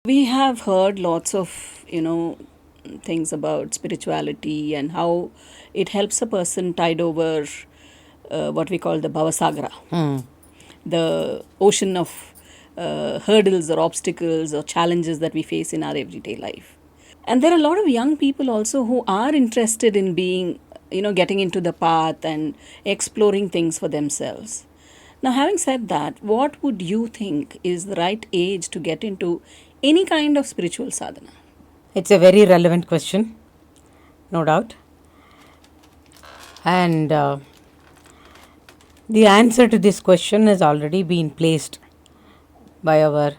We have heard lots of, things about spirituality and how it helps a person tide over what we call the Bhavasagra, the ocean of hurdles or obstacles or challenges that we face in our everyday life. And there are a lot of young people also who are interested in being, getting into the path and exploring things for themselves. Now, having said that, what would you think is the right age to get into any kind of spiritual sadhana? It's a very relevant question, no doubt. And the answer to this question has already been placed by our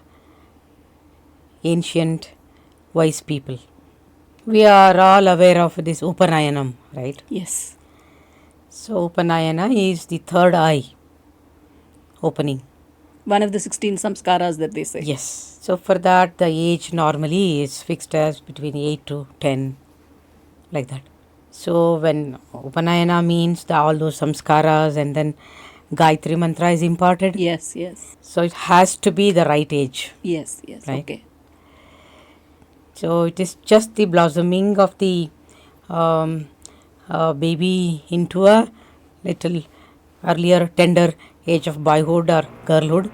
ancient wise people. We are all aware of this Upanayanam, right? Yes. So Upanayana is the third eye opening. One of the 16 samskaras that they say. Yes. So for that, the age normally is fixed as between 8 to 10, like that. So when Upanayana means all those samskaras and then Gayatri mantra is imparted. Yes, yes. So it has to be the right age. Yes, yes. Right? Okay. So it is just the blossoming of the baby into a little earlier tender age of boyhood or girlhood,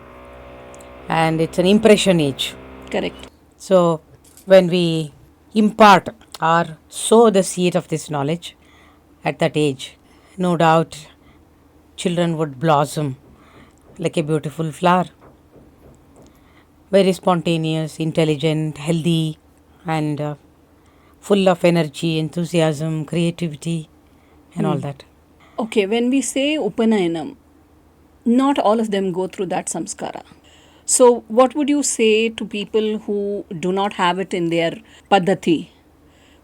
and it's an impression age. Correct. So when we impart or sow the seed of this knowledge at that age, no doubt children would blossom like a beautiful flower. Very spontaneous, intelligent, healthy, and full of energy, enthusiasm, creativity, and all that. Okay, when we say Upanayanam, not all of them go through that samskara. So, what would you say to people who do not have it in their paddhati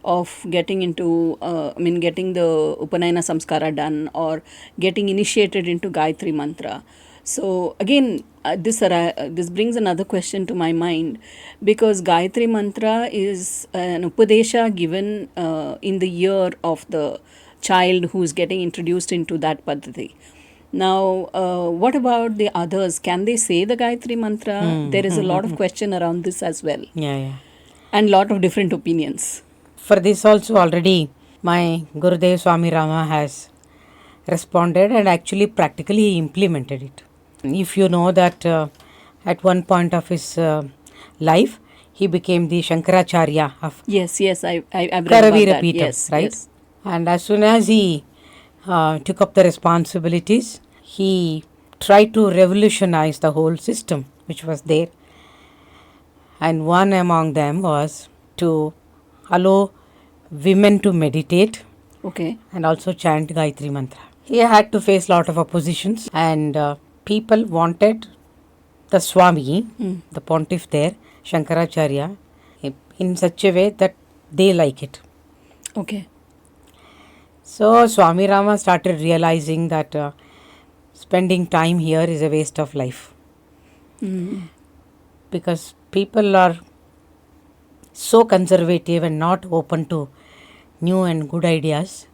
of getting into, getting the Upanayana samskara done or getting initiated into Gayatri mantra? So, again, this brings another question to my mind, because Gayatri mantra is an upadesha given in the year of the child who is getting introduced into that paddhati. Now, what about the others? Can they say the Gayatri mantra? There is a lot of question around this as well. Yeah. And lot of different opinions. For this also already my Gurudev Swami Rama has responded and actually practically implemented it. If you know that at one point of his life, he became the Shankaracharya of Yes, I've read about Karavira that. Peetham, Yes, right? yes. And as soon as he took up the responsibilities, he tried to revolutionize the whole system which was there. And one among them was to allow women to meditate Okay. and also chant Gayatri mantra. He had to face lot of oppositions, and people wanted the Swami, the pontiff there, Shankaracharya, in such a way that they like it. Okay. So Swami Rama started realizing that spending time here is a waste of life. Because people are so conservative and not open to new and good ideas.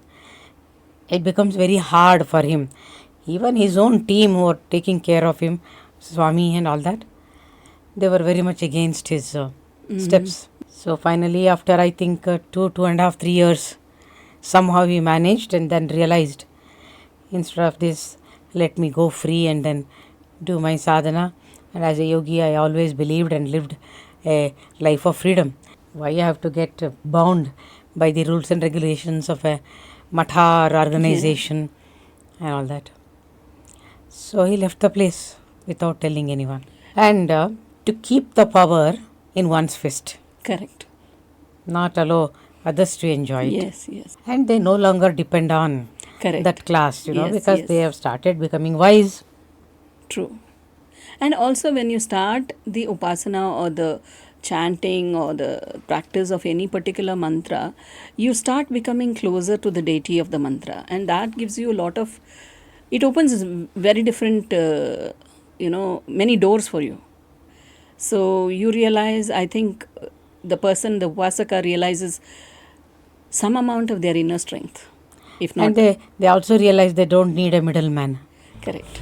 It becomes very hard for him. Even his own team who are taking care of him, Swami and all that, they were very much against his steps. So finally, after I think 2.5, 3 years, somehow he managed and then realized, instead of this, let me go free and then do my sadhana. And as a yogi, I always believed and lived a life of freedom. Why I have to get bound by the rules and regulations of a matha or organization and all that. So he left the place without telling anyone. And to keep the power in one's fist. Correct. Not allow others to enjoy it. Yes. And they no longer depend on Correct. that class, Yes, because yes. they have started becoming wise. True. And also when you start the upasana or the chanting or the practice of any particular mantra, you start becoming closer to the deity of the mantra, and that gives you a lot of, it opens very different, many doors for you. So you realize, I think the person, the upasaka realizes some amount of their inner strength. If not, And they also realize they don't need a middleman. correct.